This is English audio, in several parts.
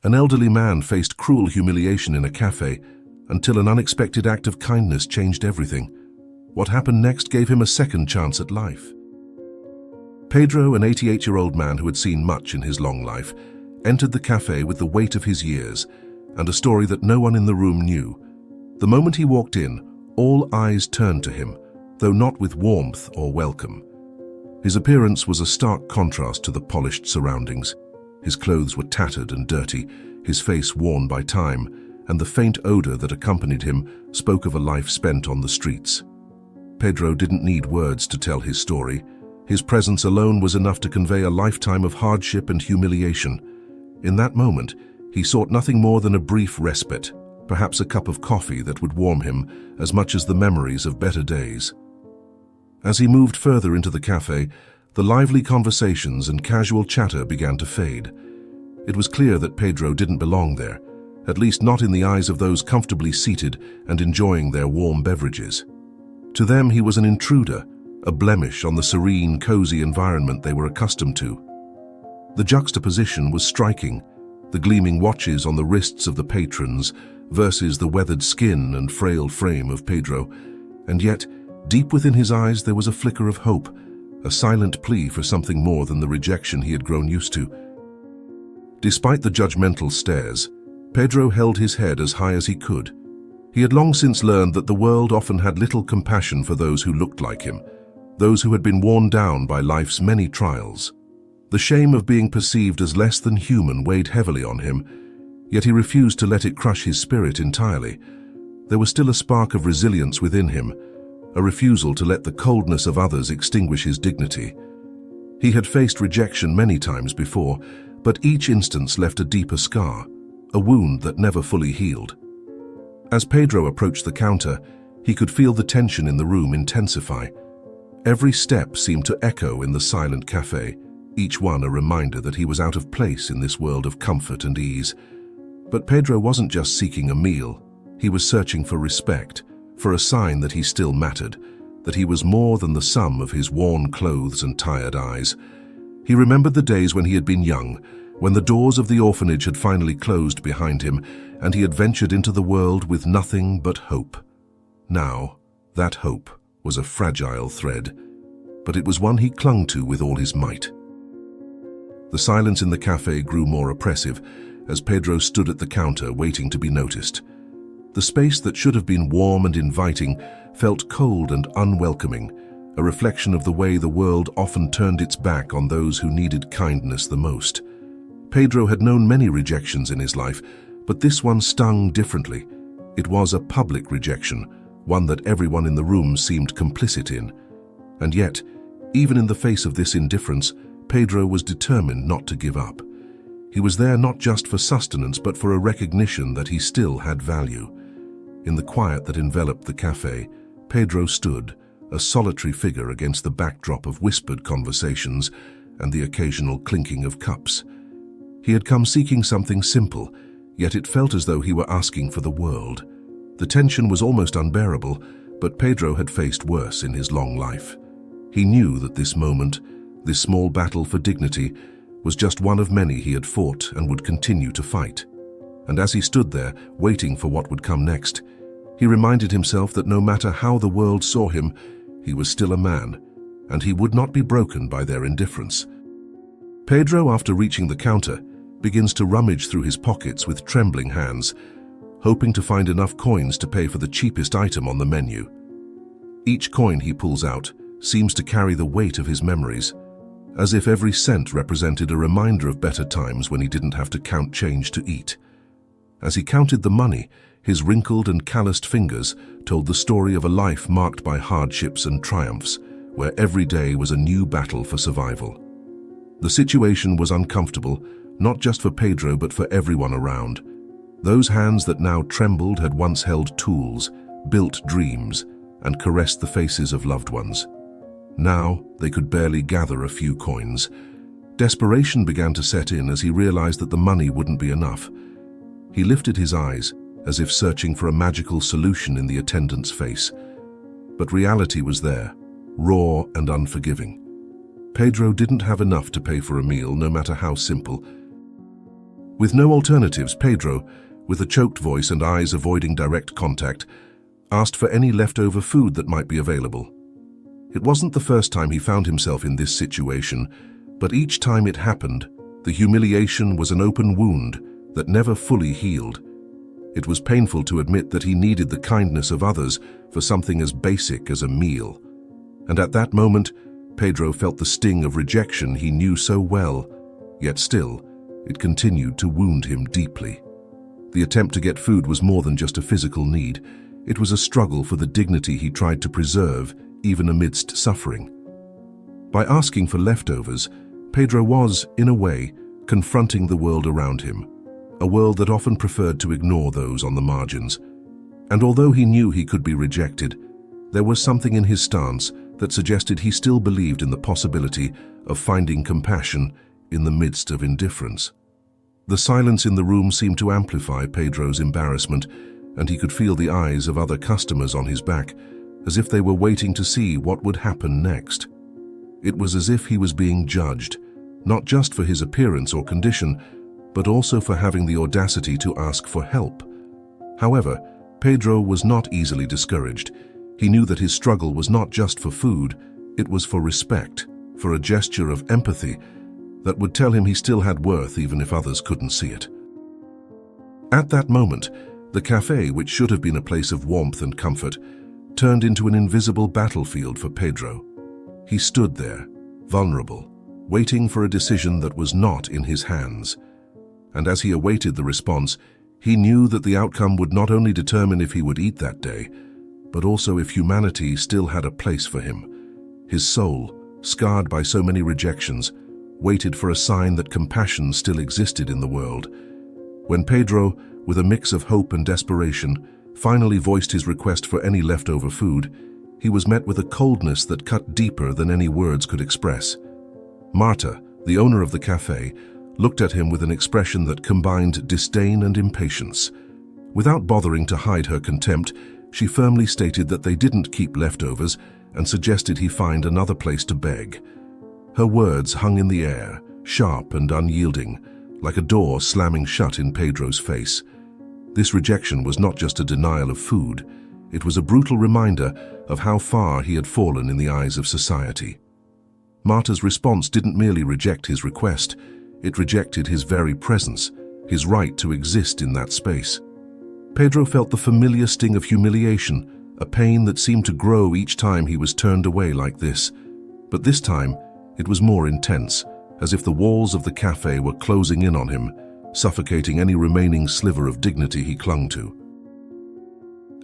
An elderly man faced cruel humiliation in a cafe until an unexpected act of kindness changed everything. What happened next gave him a second chance at life. Pedro, an 88-year-old man who had seen much in his long life, entered the cafe with the weight of his years and a story that no one in the room knew. The moment he walked in, all eyes turned to him, though not with warmth or welcome. His appearance was a stark contrast to the polished surroundings. His clothes were tattered and dirty, his face worn by time, and the faint odor that accompanied him spoke of a life spent on the streets. Pedro didn't need words to tell his story. His presence alone was enough to convey a lifetime of hardship and humiliation. In that moment, he sought nothing more than a brief respite, perhaps a cup of coffee that would warm him as much as the memories of better days. As he moved further into the cafe, the lively conversations and casual chatter began to fade. It was clear that Pedro didn't belong there, at least not in the eyes of those comfortably seated and enjoying their warm beverages. To them, he was an intruder, a blemish on the serene, cozy environment they were accustomed to. The juxtaposition was striking, the gleaming watches on the wrists of the patrons versus the weathered skin and frail frame of Pedro, and yet, deep within his eyes there was a flicker of hope, a silent plea for something more than the rejection he had grown used to. Despite the judgmental stares, Pedro held his head as high as he could. He had long since learned that the world often had little compassion for those who looked like him, those who had been worn down by life's many trials. The shame of being perceived as less than human weighed heavily on him, yet he refused to let it crush his spirit entirely. There was still a spark of resilience within him, a refusal to let the coldness of others extinguish his dignity. He had faced rejection many times before, but each instance left a deeper scar, a wound that never fully healed. As Pedro approached the counter, he could feel the tension in the room intensify. Every step seemed to echo in the silent cafe, each one a reminder that he was out of place in this world of comfort and ease. But Pedro wasn't just seeking a meal. He was searching for respect, for a sign that he still mattered, that he was more than the sum of his worn clothes and tired eyes. He remembered the days when he had been young, when the doors of the orphanage had finally closed behind him, and he had ventured into the world with nothing but hope. Now, that hope was a fragile thread, but it was one he clung to with all his might. The silence in the cafe grew more oppressive as Pedro stood at the counter waiting to be noticed. The space that should have been warm and inviting felt cold and unwelcoming, a reflection of the way the world often turned its back on those who needed kindness the most. Pedro had known many rejections in his life, but this one stung differently. It was a public rejection, one that everyone in the room seemed complicit in. And yet, even in the face of this indifference, Pedro was determined not to give up. He was there not just for sustenance, but for a recognition that he still had value. In the quiet that enveloped the cafe, Pedro stood, a solitary figure against the backdrop of whispered conversations and the occasional clinking of cups. He had come seeking something simple, yet it felt as though he were asking for the world. The tension was almost unbearable, but Pedro had faced worse in his long life. He knew that this moment, this small battle for dignity, was just one of many he had fought and would continue to fight. And as he stood there, waiting for what would come next, he reminded himself that no matter how the world saw him, he was still a man, and he would not be broken by their indifference. Pedro, after reaching the counter, begins to rummage through his pockets with trembling hands, hoping to find enough coins to pay for the cheapest item on the menu. Each coin he pulls out seems to carry the weight of his memories, as if every cent represented a reminder of better times when he didn't have to count change to eat. As he counted the money, his wrinkled and calloused fingers told the story of a life marked by hardships and triumphs, where every day was a new battle for survival. The situation was uncomfortable, not just for Pedro but for everyone around. Those hands that now trembled had once held tools, built dreams, and caressed the faces of loved ones. Now they could barely gather a few coins. Desperation began to set in as he realized that the money wouldn't be enough. He lifted his eyes, as if searching for a magical solution in the attendant's face. But reality was there, raw and unforgiving. Pedro didn't have enough to pay for a meal, no matter how simple. With no alternatives, Pedro, with a choked voice and eyes avoiding direct contact, asked for any leftover food that might be available. It wasn't the first time he found himself in this situation, but each time it happened, the humiliation was an open wound that never fully healed. It was painful to admit that he needed the kindness of others for something as basic as a meal. And at that moment, Pedro felt the sting of rejection he knew so well, yet still, it continued to wound him deeply. The attempt to get food was more than just a physical need. It was a struggle for the dignity he tried to preserve, even amidst suffering. By asking for leftovers, Pedro was, in a way, confronting the world around him, a world that often preferred to ignore those on the margins. And although he knew he could be rejected, there was something in his stance that suggested he still believed in the possibility of finding compassion in the midst of indifference. The silence in the room seemed to amplify Pedro's embarrassment, and he could feel the eyes of other customers on his back, as if they were waiting to see what would happen next. It was as if he was being judged, not just for his appearance or condition, but also for having the audacity to ask for help. However, Pedro was not easily discouraged. He knew that his struggle was not just for food, it was for respect, for a gesture of empathy that would tell him he still had worth even if others couldn't see it. At that moment, the café, which should have been a place of warmth and comfort, turned into an invisible battlefield for Pedro. He stood there, vulnerable, waiting for a decision that was not in his hands. And as he awaited the response, he knew that the outcome would not only determine if he would eat that day, but also if humanity still had a place for him. His soul, scarred by so many rejections, waited for a sign that compassion still existed in the world. When Pedro, with a mix of hope and desperation, finally voiced his request for any leftover food, he was met with a coldness that cut deeper than any words could express. Marta, the owner of the café, looked at him with an expression that combined disdain and impatience. Without bothering to hide her contempt, she firmly stated that they didn't keep leftovers and suggested he find another place to beg. Her words hung in the air, sharp and unyielding, like a door slamming shut in Pedro's face. This rejection was not just a denial of food, it was a brutal reminder of how far he had fallen in the eyes of society. Marta's response didn't merely reject his request, it rejected his very presence, his right to exist in that space. Pedro felt the familiar sting of humiliation, a pain that seemed to grow each time he was turned away like this. But this time, it was more intense, as if the walls of the café were closing in on him, suffocating any remaining sliver of dignity he clung to.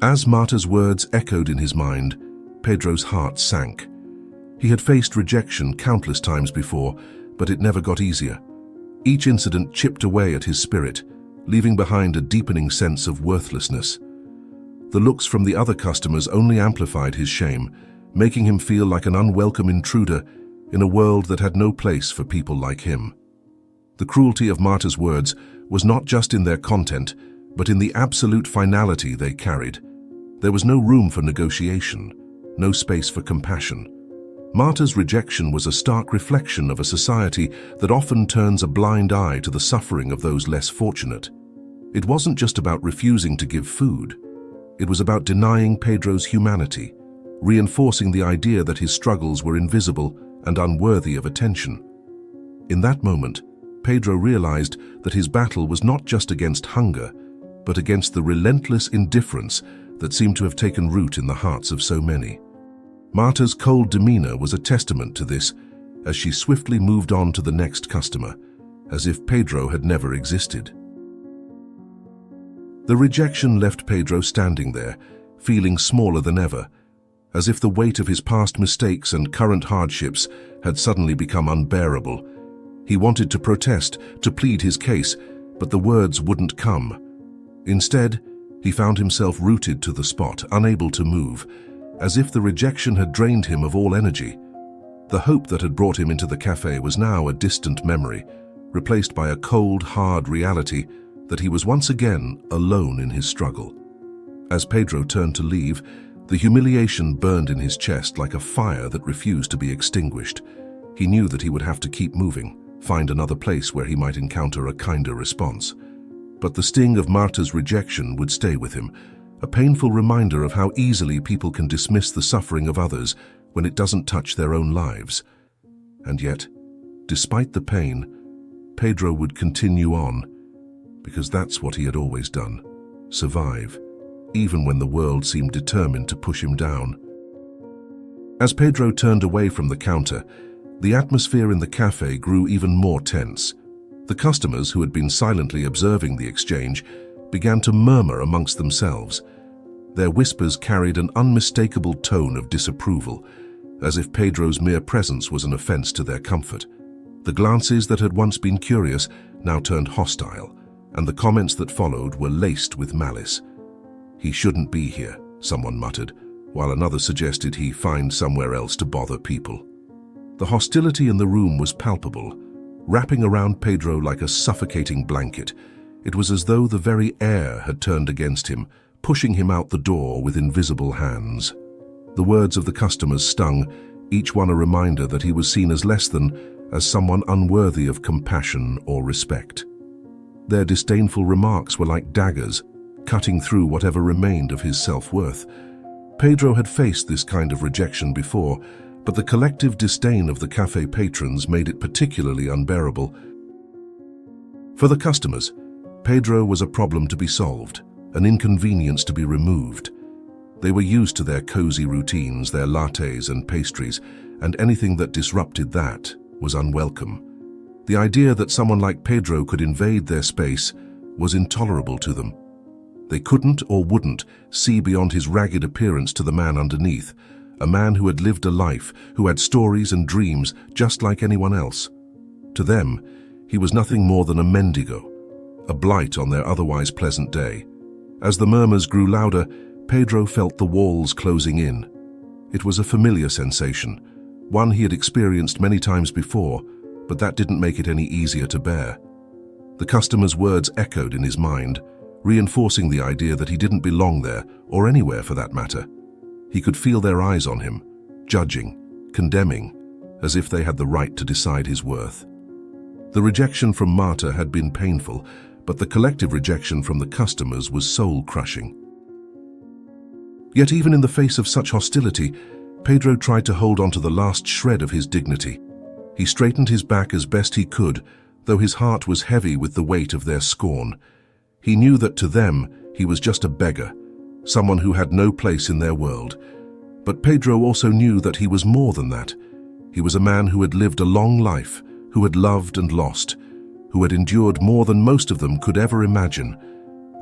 As Marta's words echoed in his mind, Pedro's heart sank. He had faced rejection countless times before, but it never got easier. Each incident chipped away at his spirit, leaving behind a deepening sense of worthlessness. The looks from the other customers only amplified his shame, making him feel like an unwelcome intruder in a world that had no place for people like him. The cruelty of Marta's words was not just in their content, but in the absolute finality they carried. There was no room for negotiation, no space for compassion. Marta's rejection was a stark reflection of a society that often turns a blind eye to the suffering of those less fortunate. It wasn't just about refusing to give food. It was about denying Pedro's humanity, reinforcing the idea that his struggles were invisible and unworthy of attention. In that moment, Pedro realized that his battle was not just against hunger, but against the relentless indifference that seemed to have taken root in the hearts of so many. Marta's cold demeanor was a testament to this, as she swiftly moved on to the next customer, as if Pedro had never existed. The rejection left Pedro standing there, feeling smaller than ever, as if the weight of his past mistakes and current hardships had suddenly become unbearable. He wanted to protest, to plead his case, but the words wouldn't come. Instead, he found himself rooted to the spot, unable to move, as if the rejection had drained him of all energy. The hope that had brought him into the café was now a distant memory, replaced by a cold, hard reality that he was once again alone in his struggle. As Pedro turned to leave, the humiliation burned in his chest like a fire that refused to be extinguished. He knew that he would have to keep moving, find another place where he might encounter a kinder response. But the sting of Marta's rejection would stay with him, a painful reminder of how easily people can dismiss the suffering of others when it doesn't touch their own lives. And yet, despite the pain, Pedro would continue on, because that's what he had always done: survive, even when the world seemed determined to push him down. As Pedro turned away from the counter, the atmosphere in the cafe grew even more tense. The customers, who had been silently observing the exchange, began to murmur amongst themselves. Their whispers carried an unmistakable tone of disapproval, as if Pedro's mere presence was an offense to their comfort. The glances that had once been curious now turned hostile, and the comments that followed were laced with malice. "He shouldn't be here," someone muttered, while another suggested he find somewhere else to bother people. The hostility in the room was palpable, wrapping around Pedro like a suffocating blanket. It was as though the very air had turned against him, pushing him out the door with invisible hands. The words of the customers stung, each one a reminder that he was seen as less than, as someone unworthy of compassion or respect. Their disdainful remarks were like daggers, cutting through whatever remained of his self-worth. Pedro had faced this kind of rejection before, but the collective disdain of the cafe patrons made it particularly unbearable. For the customers, Pedro was a problem to be solved, an inconvenience to be removed. They were used to their cozy routines, their lattes and pastries, and anything that disrupted that was unwelcome. The idea that someone like Pedro could invade their space was intolerable to them. They couldn't or wouldn't see beyond his ragged appearance to the man underneath, a man who had lived a life, who had stories and dreams just like anyone else. To them, he was nothing more than a mendigo, a blight on their otherwise pleasant day. As the murmurs grew louder, Pedro felt the walls closing in. It was a familiar sensation, one he had experienced many times before, but that didn't make it any easier to bear. The customer's words echoed in his mind, reinforcing the idea that he didn't belong there, or anywhere for that matter. He could feel their eyes on him, judging, condemning, as if they had the right to decide his worth. The rejection from Marta had been painful, but the collective rejection from the customers was soul-crushing. Yet even in the face of such hostility, Pedro tried to hold on to the last shred of his dignity. He straightened his back as best he could, though his heart was heavy with the weight of their scorn. He knew that to them, he was just a beggar, someone who had no place in their world. But Pedro also knew that he was more than that. He was a man who had lived a long life, who had loved and lost, who had endured more than most of them could ever imagine.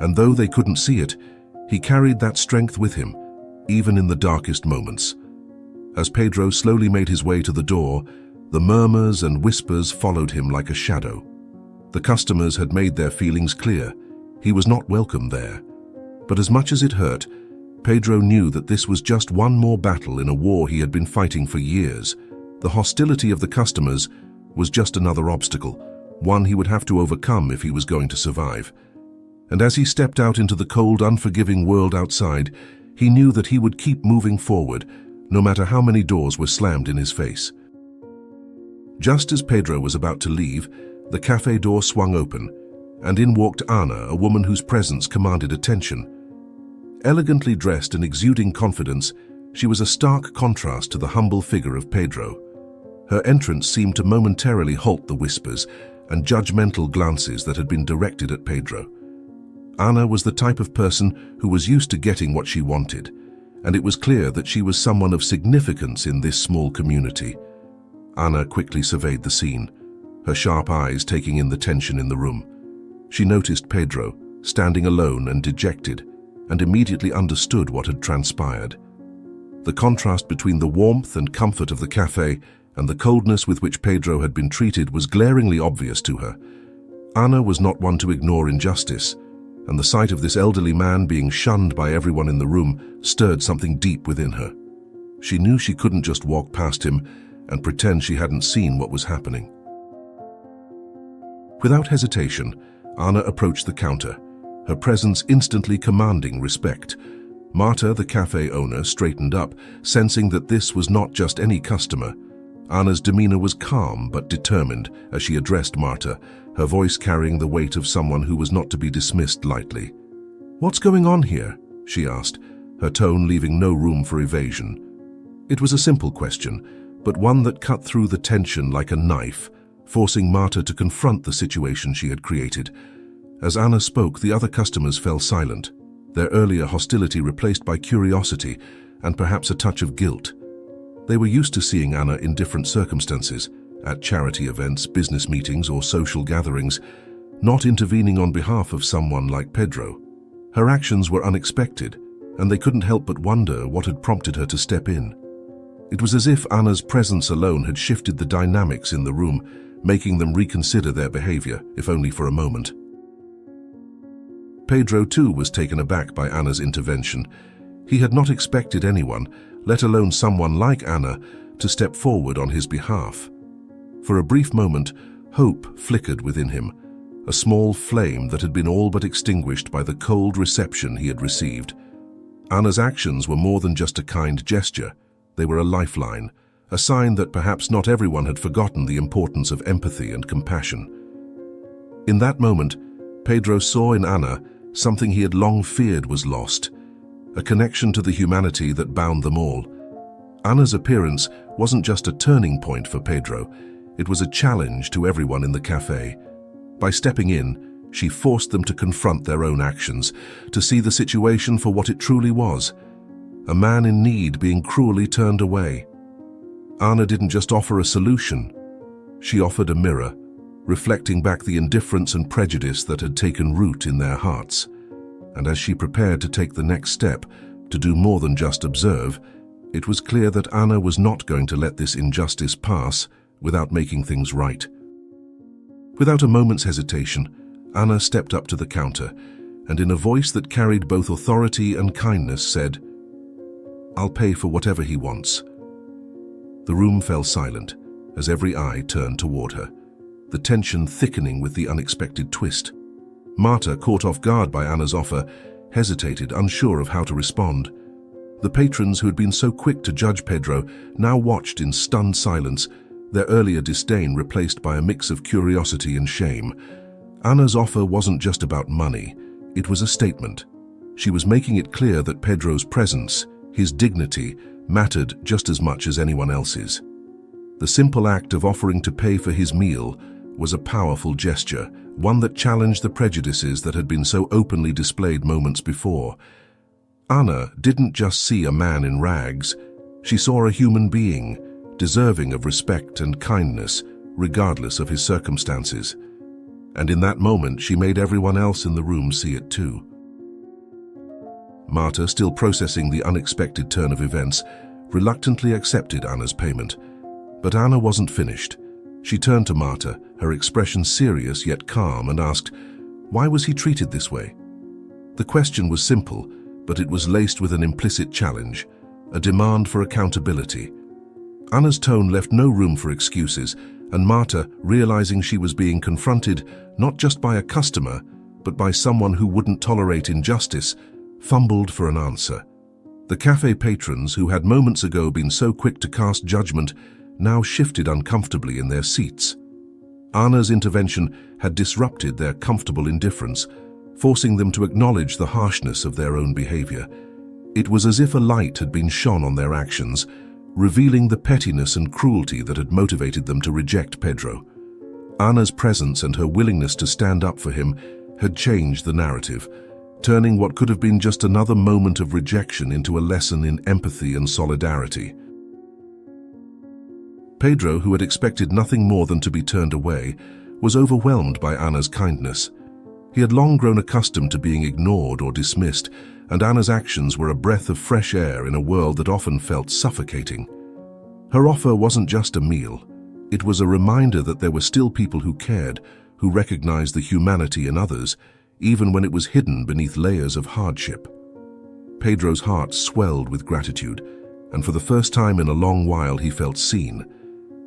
And though they couldn't see it, he carried that strength with him, even in the darkest moments. As Pedro slowly made his way to the door, the murmurs and whispers followed him like a shadow. The customers had made their feelings clear. He was not welcome there. But as much as it hurt, Pedro knew that this was just one more battle in a war he had been fighting for years. The hostility of the customers was just another obstacle, one he would have to overcome if he was going to survive. And as he stepped out into the cold, unforgiving world outside, he knew that he would keep moving forward, no matter how many doors were slammed in his face. Just as Pedro was about to leave, the cafe door swung open, and in walked Anna, a woman whose presence commanded attention. Elegantly dressed and exuding confidence, she was a stark contrast to the humble figure of Pedro. Her entrance seemed to momentarily halt the whispers and judgmental glances that had been directed at Pedro. Anna was the type of person who was used to getting what she wanted, and it was clear that she was someone of significance in this small community. Anna quickly surveyed the scene, her sharp eyes taking in the tension in the room. She noticed Pedro, standing alone and dejected, and immediately understood what had transpired. The contrast between the warmth and comfort of the cafe and the coldness with which Pedro had been treated was glaringly obvious to her. Anna was not one to ignore injustice, and the sight of this elderly man being shunned by everyone in the room stirred something deep within her. She knew she couldn't just walk past him and pretend she hadn't seen what was happening. Without hesitation, Anna approached the counter, her presence instantly commanding respect. Marta, the cafe owner, straightened up, sensing that this was not just any customer. Anna's demeanor was calm but determined as she addressed Marta, her voice carrying the weight of someone who was not to be dismissed lightly. "What's going on here?" she asked, her tone leaving no room for evasion. It was a simple question, but one that cut through the tension like a knife, forcing Marta to confront the situation she had created. As Anna spoke, the other customers fell silent, their earlier hostility replaced by curiosity and perhaps a touch of guilt. They were used to seeing Anna in different circumstances, at charity events, business meetings, or social gatherings, not intervening on behalf of someone like Pedro. Her actions were unexpected, and they couldn't help but wonder what had prompted her to step in. It was as if Anna's presence alone had shifted the dynamics in the room, making them reconsider their behavior, if only for a moment. Pedro too was taken aback by Anna's intervention. He had not expected anyone, let alone someone like Anna, to step forward on his behalf. For a brief moment, hope flickered within him, a small flame that had been all but extinguished by the cold reception he had received. Anna's actions were more than just a kind gesture. They were a lifeline, a sign that perhaps not everyone had forgotten the importance of empathy and compassion. In that moment, Pedro saw in Anna something he had long feared was lost, a connection to the humanity that bound them all. Anna's appearance wasn't just a turning point for Pedro, it was a challenge to everyone in the cafe. By stepping in, she forced them to confront their own actions, to see the situation for what it truly was, a man in need being cruelly turned away. Anna didn't just offer a solution, she offered a mirror, reflecting back the indifference and prejudice that had taken root in their hearts. And as she prepared to take the next step, to do more than just observe, it was clear that Anna was not going to let this injustice pass without making things right. Without a moment's hesitation, Anna stepped up to the counter, and in a voice that carried both authority and kindness said, "I'll pay for whatever he wants." The room fell silent as every eye turned toward her, the tension thickening with the unexpected twist. Marta, caught off guard by Anna's offer, hesitated, unsure of how to respond. The patrons who had been so quick to judge Pedro now watched in stunned silence, their earlier disdain replaced by a mix of curiosity and shame. Anna's offer wasn't just about money, it was a statement. She was making it clear that Pedro's presence, his dignity, mattered just as much as anyone else's. The simple act of offering to pay for his meal was a powerful gesture, one that challenged the prejudices that had been so openly displayed moments before. Anna didn't just see a man in rags, she saw a human being, deserving of respect and kindness, regardless of his circumstances. And in that moment, she made everyone else in the room see it too. Marta, still processing the unexpected turn of events, reluctantly accepted Anna's payment. But Anna wasn't finished. She turned to Marta, her expression serious yet calm, and asked, "Why was he treated this way?" The question was simple, but it was laced with an implicit challenge, a demand for accountability. Anna's tone left no room for excuses, and Marta, realizing she was being confronted not just by a customer, but by someone who wouldn't tolerate injustice, fumbled for an answer. The cafe patrons, who had moments ago been so quick to cast judgment, now shifted uncomfortably in their seats. Anna's intervention had disrupted their comfortable indifference, forcing them to acknowledge the harshness of their own behavior. It was as if a light had been shone on their actions, revealing the pettiness and cruelty that had motivated them to reject Pedro. Anna's presence and her willingness to stand up for him had changed the narrative, turning what could have been just another moment of rejection into a lesson in empathy and solidarity. Pedro, who had expected nothing more than to be turned away, was overwhelmed by Anna's kindness. He had long grown accustomed to being ignored or dismissed, and Anna's actions were a breath of fresh air in a world that often felt suffocating. Her offer wasn't just a meal. It was a reminder that there were still people who cared, who recognized the humanity in others, even when it was hidden beneath layers of hardship. Pedro's heart swelled with gratitude, and for the first time in a long while he felt seen.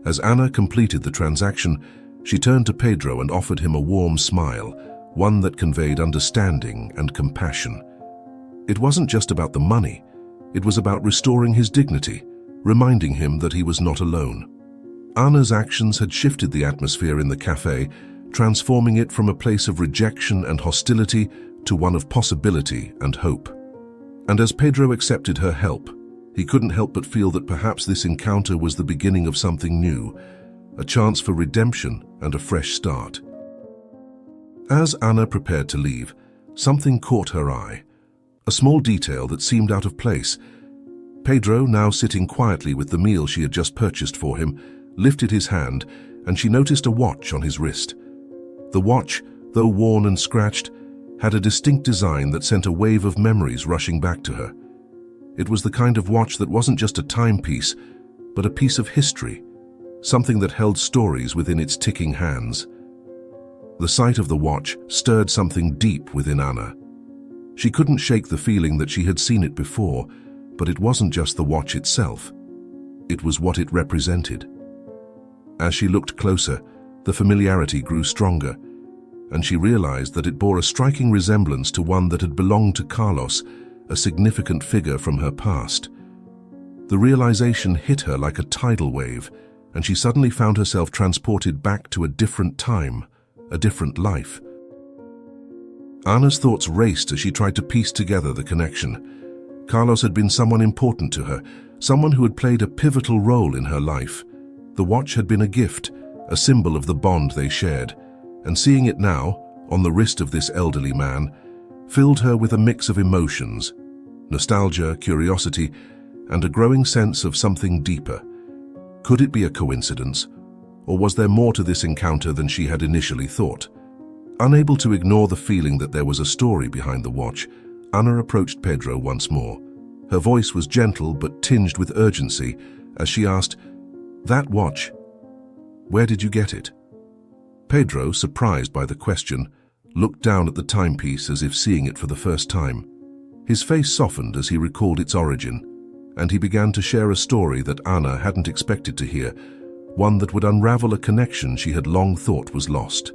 As Anna completed the transaction, she turned to Pedro and offered him a warm smile, one that conveyed understanding and compassion. It wasn't just about the money, it was about restoring his dignity, reminding him that he was not alone. Anna's actions had shifted the atmosphere in the cafe, transforming it from a place of rejection and hostility to one of possibility and hope. And as Pedro accepted her help, he couldn't help but feel that perhaps this encounter was the beginning of something new, a chance for redemption and a fresh start. As Anna prepared to leave, something caught her eye, a small detail that seemed out of place. Pedro, now sitting quietly with the meal she had just purchased for him, lifted his hand, and she noticed a watch on his wrist. The watch, though worn and scratched, had a distinct design that sent a wave of memories rushing back to her. It was the kind of watch that wasn't just a timepiece, but a piece of history, something that held stories within its ticking hands. The sight of the watch stirred something deep within Anna. She couldn't shake the feeling that she had seen it before, but it wasn't just the watch itself. It was what it represented. As she looked closer, the familiarity grew stronger, and she realized that it bore a striking resemblance to one that had belonged to Carlos, a significant figure from her past. The realization hit her like a tidal wave, and she suddenly found herself transported back to a different time, a different life. Anna's thoughts raced as she tried to piece together the connection. Carlos had been someone important to her, someone who had played a pivotal role in her life. The watch had been a gift, a symbol of the bond they shared, and seeing it now, on the wrist of this elderly man, filled her with a mix of emotions, nostalgia, curiosity, and a growing sense of something deeper. Could it be a coincidence, or was there more to this encounter than she had initially thought? Unable to ignore the feeling that there was a story behind the watch, Anna approached Pedro once more. Her voice was gentle but tinged with urgency as she asked, "That watch, where did you get it?" Pedro, surprised by the question, looked down at the timepiece as if seeing it for the first time. His face softened as he recalled its origin, and he began to share a story that Anna hadn't expected to hear, one that would unravel a connection she had long thought was lost.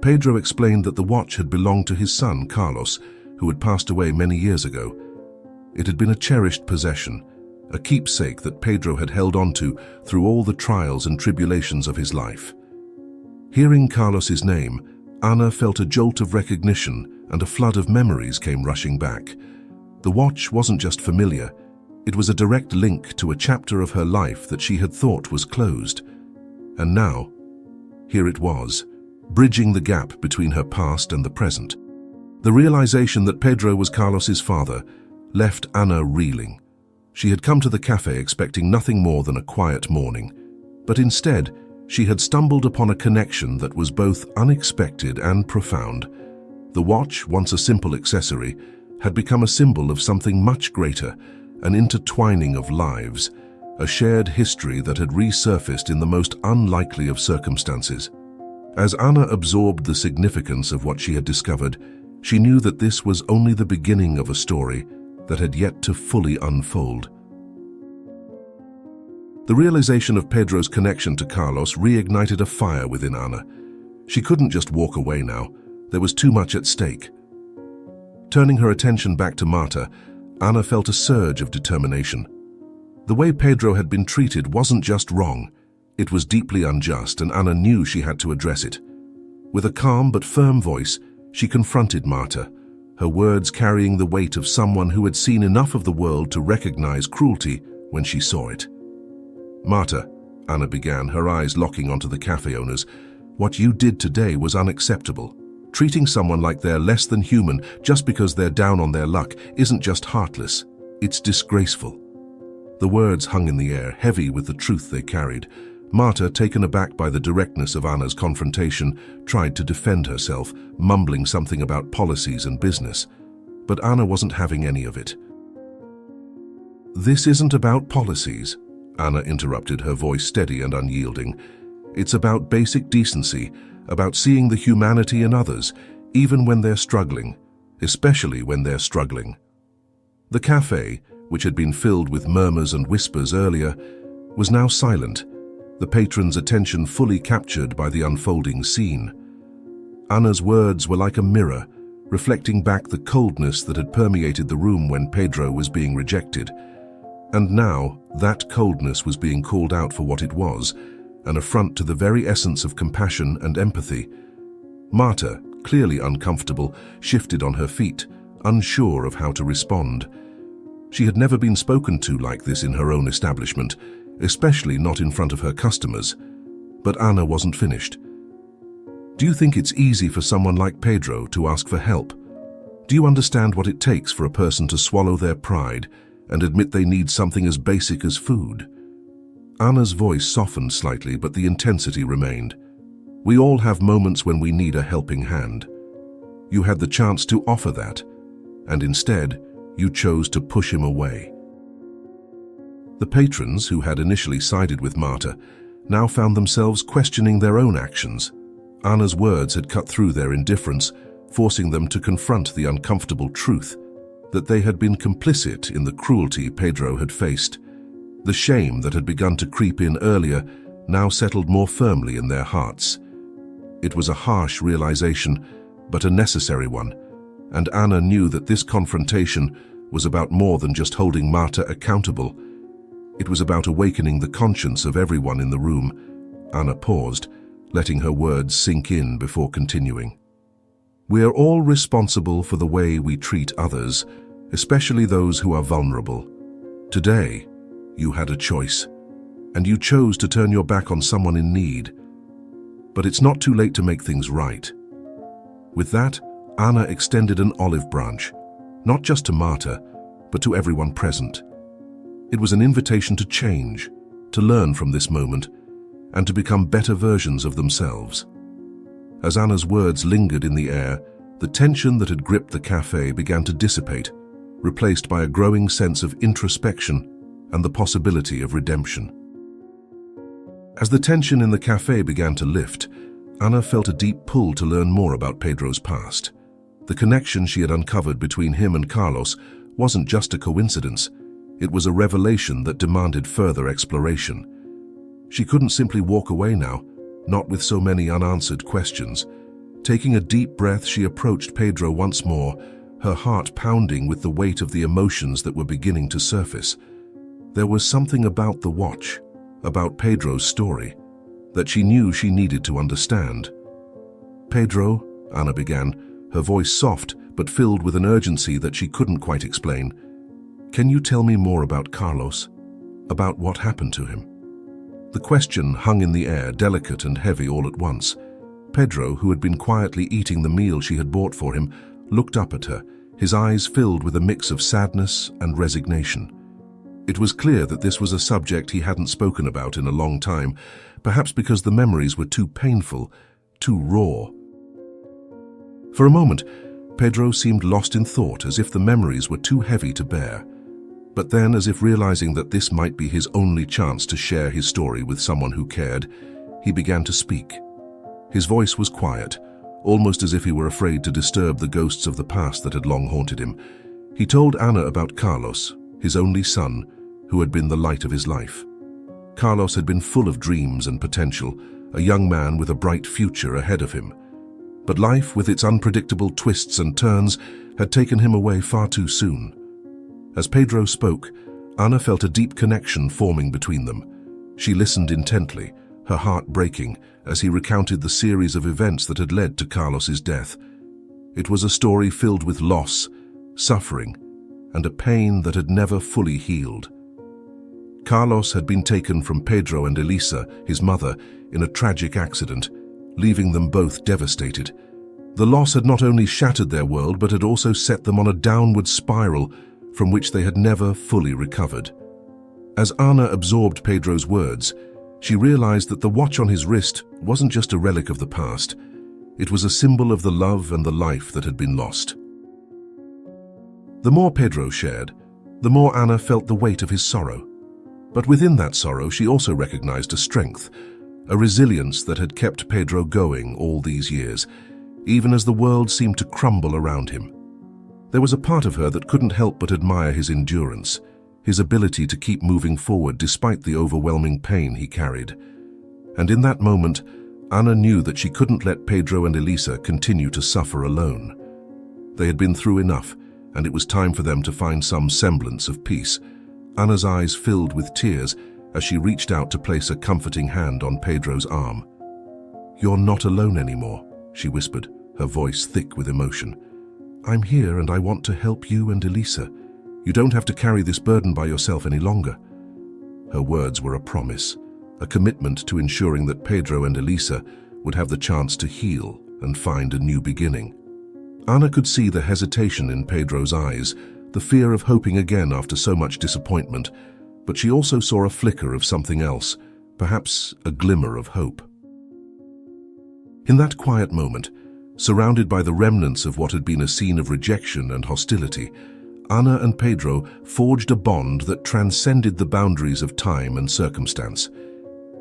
Pedro explained that the watch had belonged to his son, Carlos, who had passed away many years ago. It had been a cherished possession, a keepsake that Pedro had held onto through all the trials and tribulations of his life. Hearing Carlos's name, Anna felt a jolt of recognition and a flood of memories came rushing back. The watch wasn't just familiar, it was a direct link to a chapter of her life that she had thought was closed. And now, here it was, bridging the gap between her past and the present. The realization that Pedro was Carlos's father left Anna reeling. She had come to the cafe expecting nothing more than a quiet morning, but instead, she had stumbled upon a connection that was both unexpected and profound. The watch, once a simple accessory, had become a symbol of something much greater, an intertwining of lives, a shared history that had resurfaced in the most unlikely of circumstances. As Anna absorbed the significance of what she had discovered, she knew that this was only the beginning of a story that had yet to fully unfold. The realization of Pedro's connection to Carlos reignited a fire within Anna. She couldn't just walk away now. There was too much at stake. Turning her attention back to Marta, Anna felt a surge of determination. The way Pedro had been treated wasn't just wrong. It was deeply unjust, and Anna knew she had to address it. With a calm but firm voice, she confronted Marta, her words carrying the weight of someone who had seen enough of the world to recognize cruelty when she saw it. "Marta," Anna began, her eyes locking onto the cafe owners, "what you did today was unacceptable. Treating someone like they're less than human just because they're down on their luck isn't just heartless, it's disgraceful." The words hung in the air, heavy with the truth they carried. Marta, taken aback by the directness of Anna's confrontation, tried to defend herself, mumbling something about policies and business. But Anna wasn't having any of it. "This isn't about policies," Anna interrupted, her voice steady and unyielding. "It's about basic decency, about seeing the humanity in others, even when they're struggling, especially when they're struggling." The cafe, which had been filled with murmurs and whispers earlier, was now silent, the patrons' attention fully captured by the unfolding scene. Anna's words were like a mirror, reflecting back the coldness that had permeated the room when Pedro was being rejected. And now, that coldness was being called out for what it was, an affront to the very essence of compassion and empathy. Marta, clearly uncomfortable, shifted on her feet, unsure of how to respond. She had never been spoken to like this in her own establishment, especially not in front of her customers. But Anna wasn't finished. Do you think it's easy for someone like Pedro to ask for help? Do you understand what it takes for a person to swallow their pride and admit they need something as basic as food? Anna's voice softened slightly, but the intensity remained. We all have moments when we need a helping hand. You had the chance to offer that, and instead, you chose to push him away. The patrons, who had initially sided with Marta, now found themselves questioning their own actions. Anna's words had cut through their indifference, forcing them to confront the uncomfortable truth that they had been complicit in the cruelty Pedro had faced. The shame that had begun to creep in earlier now settled more firmly in their hearts. It was a harsh realization, but a necessary one, and Anna knew that this confrontation was about more than just holding Marta accountable. It was about awakening the conscience of everyone in the room. Anna paused, letting her words sink in before continuing. We are all responsible for the way we treat others, especially those who are vulnerable. Today, you had a choice, and you chose to turn your back on someone in need. But it's not too late to make things right. With that, Anna extended an olive branch, not just to Marta, but to everyone present. It was an invitation to change, to learn from this moment, and to become better versions of themselves. As Anna's words lingered in the air, the tension that had gripped the cafe began to dissipate, replaced by a growing sense of introspection and the possibility of redemption. As the tension in the cafe began to lift, Anna felt a deep pull to learn more about Pedro's past. The connection she had uncovered between him and Carlos wasn't just a coincidence. It was a revelation that demanded further exploration. She couldn't simply walk away now, not with so many unanswered questions. Taking a deep breath, she approached Pedro once more, her heart pounding with the weight of the emotions that were beginning to surface. There was something about the watch, about Pedro's story, that she knew she needed to understand. "Pedro," Anna began, her voice soft but filled with an urgency that she couldn't quite explain. "Can you tell me more about Carlos? About what happened to him?" The question hung in the air, delicate and heavy all at once. Pedro, who had been quietly eating the meal she had bought for him, looked up at her, his eyes filled with a mix of sadness and resignation. It was clear that this was a subject he hadn't spoken about in a long time, perhaps because the memories were too painful, too raw. For a moment, Pedro seemed lost in thought, as if the memories were too heavy to bear. But then, as if realizing that this might be his only chance to share his story with someone who cared, he began to speak. His voice was quiet, almost as if he were afraid to disturb the ghosts of the past that had long haunted him. He told Anna about Carlos, his only son, who had been the light of his life. Carlos had been full of dreams and potential, a young man with a bright future ahead of him. But life, with its unpredictable twists and turns, had taken him away far too soon. As Pedro spoke, Anna felt a deep connection forming between them. She listened intently, her heart breaking, as he recounted the series of events that had led to Carlos's death. It was a story filled with loss, suffering, and a pain that had never fully healed. Carlos had been taken from Pedro and Elisa, his mother, in a tragic accident, leaving them both devastated. The loss had not only shattered their world, but had also set them on a downward spiral from which they had never fully recovered. As Anna absorbed Pedro's words, she realized that the watch on his wrist wasn't just a relic of the past. It was a symbol of the love and the life that had been lost. The more Pedro shared, the more Anna felt the weight of his sorrow. But within that sorrow, she also recognized a strength, a resilience that had kept Pedro going all these years, even as the world seemed to crumble around him. There was a part of her that couldn't help but admire his endurance, his ability to keep moving forward despite the overwhelming pain he carried. And in that moment, Anna knew that she couldn't let Pedro and Elisa continue to suffer alone. They had been through enough, and it was time for them to find some semblance of peace. Anna's eyes filled with tears as she reached out to place a comforting hand on Pedro's arm. "You're not alone anymore," she whispered, her voice thick with emotion. "I'm here and I want to help you and Elisa. You don't have to carry this burden by yourself any longer." Her words were a promise, a commitment to ensuring that Pedro and Elisa would have the chance to heal and find a new beginning. Anna could see the hesitation in Pedro's eyes, the fear of hoping again after so much disappointment, but she also saw a flicker of something else, perhaps a glimmer of hope. In that quiet moment, surrounded by the remnants of what had been a scene of rejection and hostility, Anna and Pedro forged a bond that transcended the boundaries of time and circumstance.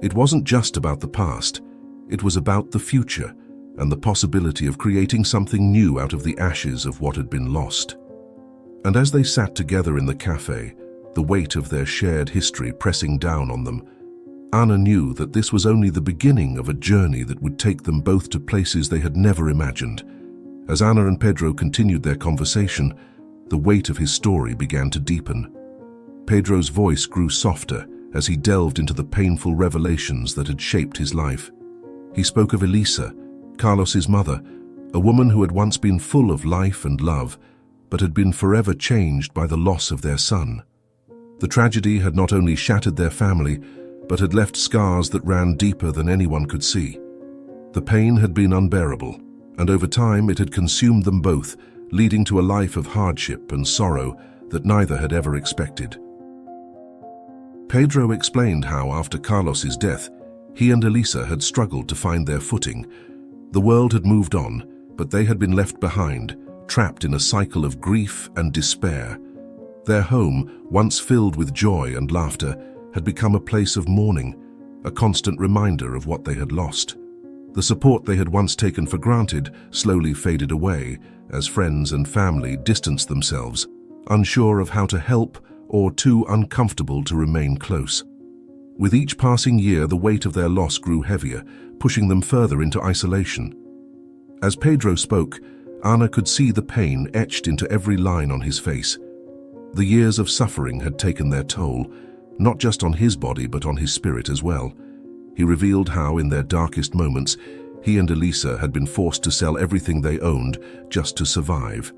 It wasn't just about the past, it was about the future and the possibility of creating something new out of the ashes of what had been lost. And as they sat together in the cafe, the weight of their shared history pressing down on them, Anna knew that this was only the beginning of a journey that would take them both to places they had never imagined. As Anna and Pedro continued their conversation, the weight of his story began to deepen. Pedro's voice grew softer as he delved into the painful revelations that had shaped his life. He spoke of Elisa, Carlos's mother, a woman who had once been full of life and love, but had been forever changed by the loss of their son. The tragedy had not only shattered their family, but had left scars that ran deeper than anyone could see. The pain had been unbearable, and over time it had consumed them both, leading to a life of hardship and sorrow that neither had ever expected. Pedro explained how, after Carlos's death, he and Elisa had struggled to find their footing. The world had moved on, but they had been left behind, trapped in a cycle of grief and despair. Their home, once filled with joy and laughter, had become a place of mourning, a constant reminder of what they had lost. The support they had once taken for granted slowly faded away as friends and family distanced themselves, unsure of how to help or too uncomfortable to remain close. With each passing year, the weight of their loss grew heavier, pushing them further into isolation. As Pedro spoke, Anna could see the pain etched into every line on his face. The years of suffering had taken their toll, not just on his body but on his spirit as well. He revealed how, in their darkest moments, he and Elisa had been forced to sell everything they owned just to survive.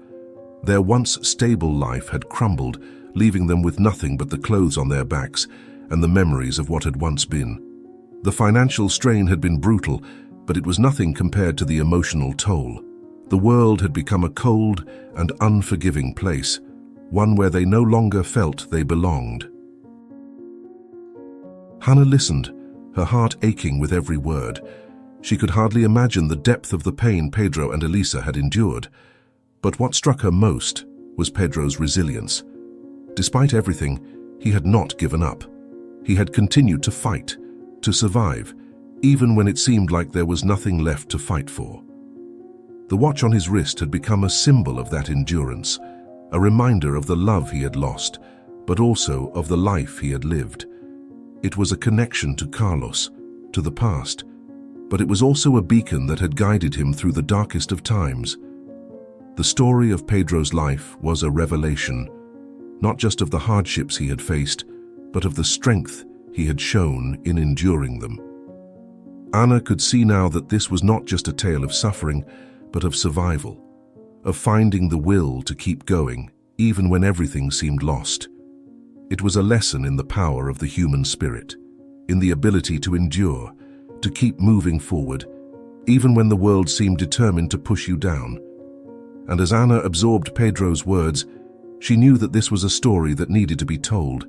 Their once stable life had crumbled, leaving them with nothing but the clothes on their backs and the memories of what had once been. The financial strain had been brutal, but it was nothing compared to the emotional toll. The world had become a cold and unforgiving place, one where they no longer felt they belonged. Hannah listened, her heart aching with every word. She could hardly imagine the depth of the pain Pedro and Elisa had endured. But what struck her most was Pedro's resilience. Despite everything, he had not given up. He had continued to fight, to survive, even when it seemed like there was nothing left to fight for. The watch on his wrist had become a symbol of that endurance, a reminder of the love he had lost, but also of the life he had lived. It was a connection to Carlos, to the past, but it was also a beacon that had guided him through the darkest of times. The story of Pedro's life was a revelation, not just of the hardships he had faced, but of the strength he had shown in enduring them. Anna could see now that this was not just a tale of suffering, but of survival, of finding the will to keep going, even when everything seemed lost. It was a lesson in the power of the human spirit, in the ability to endure, to keep moving forward, even when the world seemed determined to push you down. And as Anna absorbed Pedro's words, she knew that this was a story that needed to be told,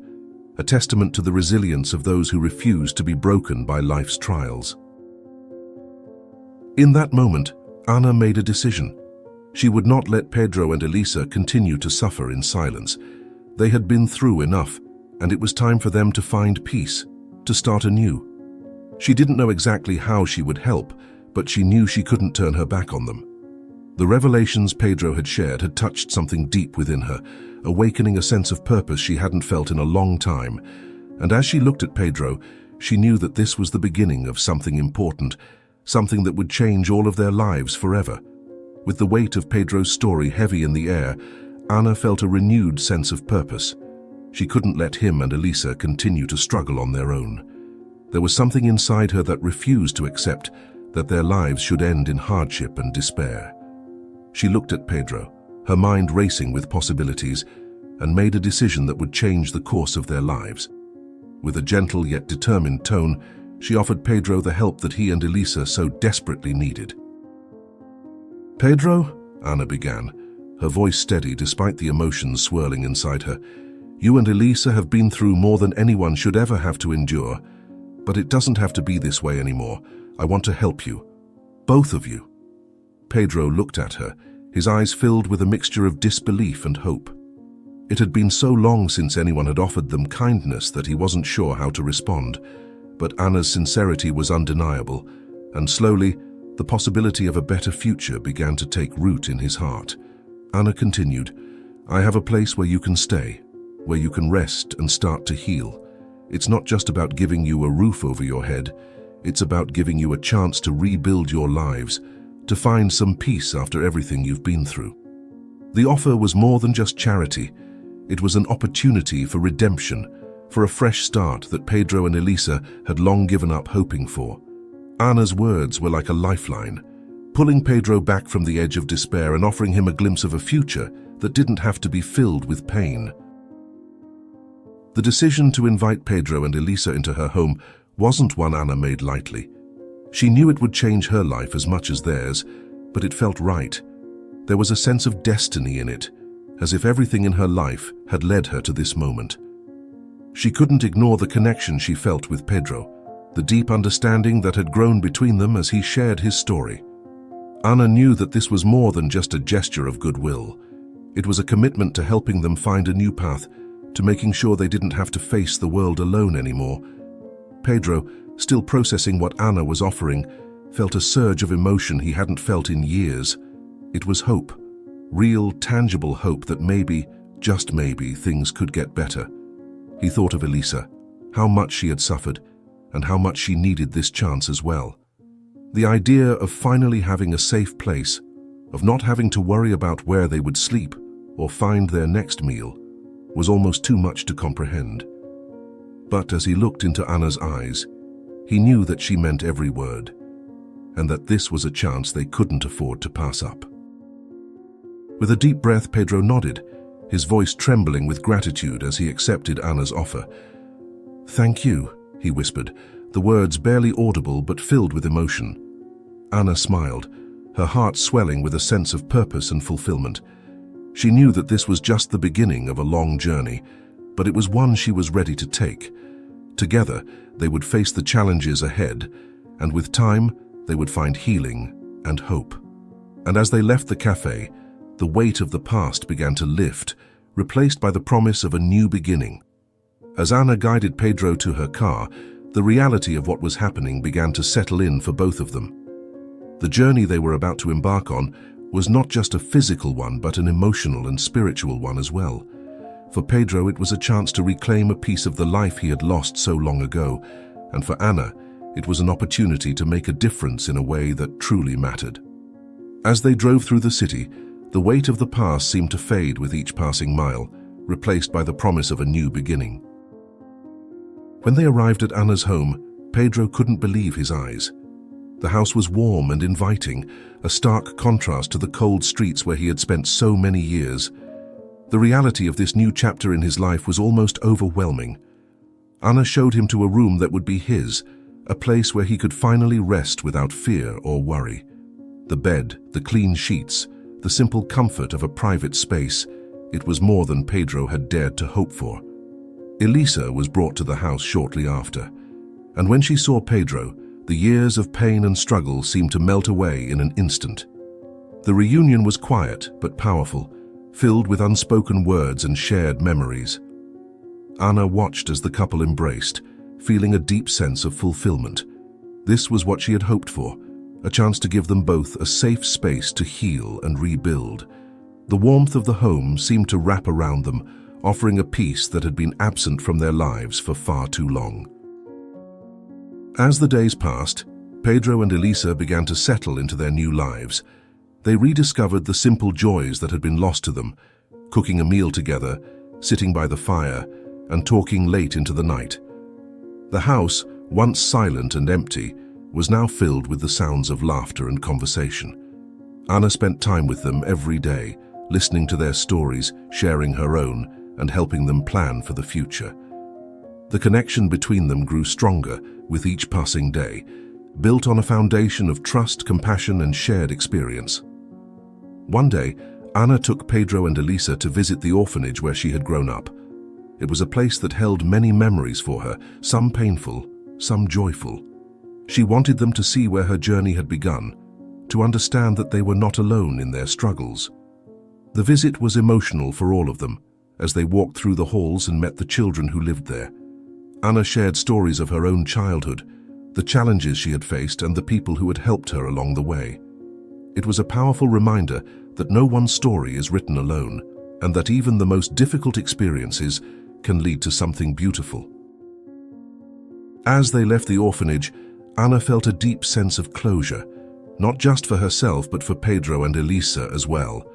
a testament to the resilience of those who refused to be broken by life's trials. In that moment, Anna made a decision. She would not let Pedro and Elisa continue to suffer in silence. They had been through enough, and it was time for them to find peace, to start anew. She didn't know exactly how she would help, but she knew she couldn't turn her back on them. The revelations Pedro had shared had touched something deep within her, awakening a sense of purpose she hadn't felt in a long time. And as she looked at Pedro, she knew that this was the beginning of something important, something that would change all of their lives forever. With the weight of Pedro's story heavy in the air, Anna felt a renewed sense of purpose. She couldn't let him and Elisa continue to struggle on their own. There was something inside her that refused to accept that their lives should end in hardship and despair. She looked at Pedro, her mind racing with possibilities, and made a decision that would change the course of their lives. With a gentle yet determined tone, she offered Pedro the help that he and Elisa so desperately needed. "Pedro," Ana began, her voice steady despite the emotions swirling inside her, "you and Elisa have been through more than anyone should ever have to endure, but it doesn't have to be this way anymore. I want to help you. Both of you." Pedro looked at her, his eyes filled with a mixture of disbelief and hope. It had been so long since anyone had offered them kindness that he wasn't sure how to respond, but Anna's sincerity was undeniable, and slowly, the possibility of a better future began to take root in his heart. Anna continued, "I have a place where you can stay, where you can rest and start to heal. It's not just about giving you a roof over your head, it's about giving you a chance to rebuild your lives, to find some peace after everything you've been through." The offer was more than just charity. It was an opportunity for redemption, for a fresh start that Pedro and Elisa had long given up hoping for. Anna's words were like a lifeline, pulling Pedro back from the edge of despair and offering him a glimpse of a future that didn't have to be filled with pain. The decision to invite Pedro and Elisa into her home wasn't one Anna made lightly. She knew it would change her life as much as theirs, but it felt right. There was a sense of destiny in it, as if everything in her life had led her to this moment. She couldn't ignore the connection she felt with Pedro, the deep understanding that had grown between them as he shared his story. Anna knew that this was more than just a gesture of goodwill. It was a commitment to helping them find a new path, to making sure they didn't have to face the world alone anymore. Pedro, still processing what Anna was offering, felt a surge of emotion he hadn't felt in years. It was hope, real, tangible hope that maybe, just maybe, things could get better. He thought of Elisa, how much she had suffered, and how much she needed this chance as well. The idea of finally having a safe place, of not having to worry about where they would sleep or find their next meal, was almost too much to comprehend. But as he looked into Anna's eyes, he knew that she meant every word, and that this was a chance they couldn't afford to pass up. With a deep breath, Pedro nodded, his voice trembling with gratitude as he accepted Anna's offer. "Thank you," he whispered, the words barely audible but filled with emotion. Anna smiled, her heart swelling with a sense of purpose and fulfillment. She knew that this was just the beginning of a long journey, but it was one she was ready to take. Together, they would face the challenges ahead, and with time, they would find healing and hope. And as they left the cafe, the weight of the past began to lift, replaced by the promise of a new beginning. As Anna guided Pedro to her car, the reality of what was happening began to settle in for both of them. The journey they were about to embark on was not just a physical one, but an emotional and spiritual one as well. For Pedro, it was a chance to reclaim a piece of the life he had lost so long ago, and for Anna, it was an opportunity to make a difference in a way that truly mattered. As they drove through the city, the weight of the past seemed to fade with each passing mile, replaced by the promise of a new beginning. When they arrived at Anna's home, Pedro couldn't believe his eyes. The house was warm and inviting, a stark contrast to the cold streets where he had spent so many years. The reality of this new chapter in his life was almost overwhelming. Anna showed him to a room that would be his, a place where he could finally rest without fear or worry. The bed, the clean sheets, the simple comfort of a private space, it was more than Pedro had dared to hope for. Elisa was brought to the house shortly after, and when she saw Pedro, the years of pain and struggle seemed to melt away in an instant. The reunion was quiet but powerful, filled with unspoken words and shared memories. Anna watched as the couple embraced, feeling a deep sense of fulfillment. This was what she had hoped for, a chance to give them both a safe space to heal and rebuild. The warmth of the home seemed to wrap around them, offering a peace that had been absent from their lives for far too long. As the days passed, Pedro and Elisa began to settle into their new lives. They rediscovered the simple joys that had been lost to them, cooking a meal together, sitting by the fire, and talking late into the night. The house, once silent and empty, was now filled with the sounds of laughter and conversation. Anna spent time with them every day, listening to their stories, sharing her own, and helping them plan for the future. The connection between them grew stronger with each passing day, built on a foundation of trust, compassion, and shared experience. One day, Anna took Pedro and Elisa to visit the orphanage where she had grown up. It was a place that held many memories for her, some painful, some joyful. She wanted them to see where her journey had begun, to understand that they were not alone in their struggles. The visit was emotional for all of them, as they walked through the halls and met the children who lived there. Anna shared stories of her own childhood, the challenges she had faced, and the people who had helped her along the way. It was a powerful reminder that no one story is written alone, and that even the most difficult experiences can lead to something beautiful. As they left the orphanage, Anna felt a deep sense of closure, not just for herself but for Pedro and Elisa as well.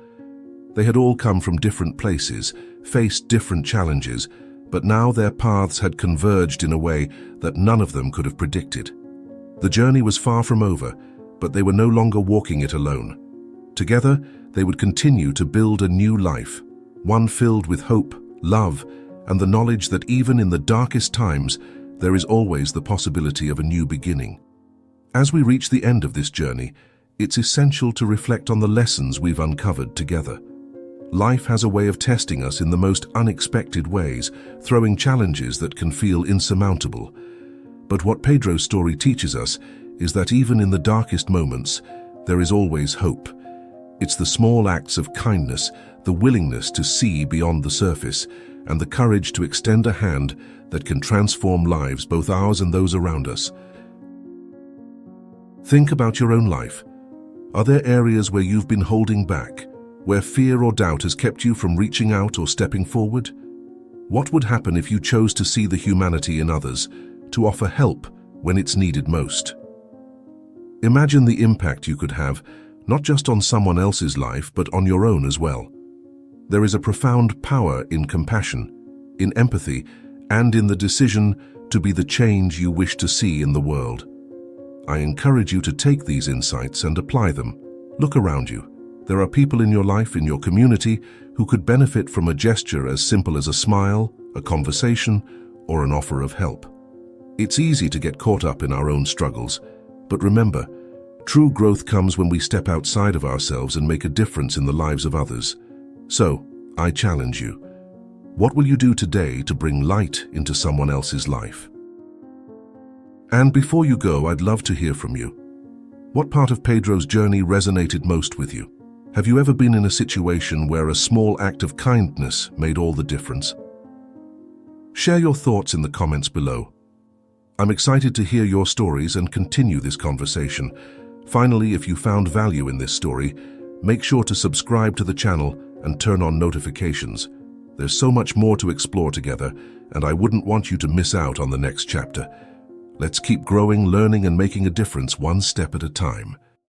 They had all come from different places, faced different challenges, but now their paths had converged in a way that none of them could have predicted. The journey was far from over, but they were no longer walking it alone. Together, they would continue to build a new life, one filled with hope, love, and the knowledge that even in the darkest times, there is always the possibility of a new beginning. As we reach the end of this journey, it's essential to reflect on the lessons we've uncovered together. Life has a way of testing us in the most unexpected ways, throwing challenges that can feel insurmountable. But what Pedro's story teaches us is that even in the darkest moments, there is always hope. It's the small acts of kindness, the willingness to see beyond the surface, and the courage to extend a hand that can transform lives, both ours and those around us. Think about your own life. Are there areas where you've been holding back, where fear or doubt has kept you from reaching out or stepping forward? What would happen if you chose to see the humanity in others, to offer help when it's needed most? Imagine the impact you could have, not just on someone else's life, but on your own as well. There is a profound power in compassion, in empathy, and in the decision to be the change you wish to see in the world. I encourage you to take these insights and apply them. Look around you. There are people in your life, in your community, who could benefit from a gesture as simple as a smile, a conversation, or an offer of help. It's easy to get caught up in our own struggles, but remember, true growth comes when we step outside of ourselves and make a difference in the lives of others. So, I challenge you. What will you do today to bring light into someone else's life? And before you go, I'd love to hear from you. What part of Pedro's journey resonated most with you? Have you ever been in a situation where a small act of kindness made all the difference? Share your thoughts in the comments below. I'm excited to hear your stories and continue this conversation. Finally, if you found value in this story, make sure to subscribe to the channel and turn on notifications. There's so much more to explore together, and I wouldn't want you to miss out on the next chapter. Let's keep growing, learning, and making a difference one step at a time.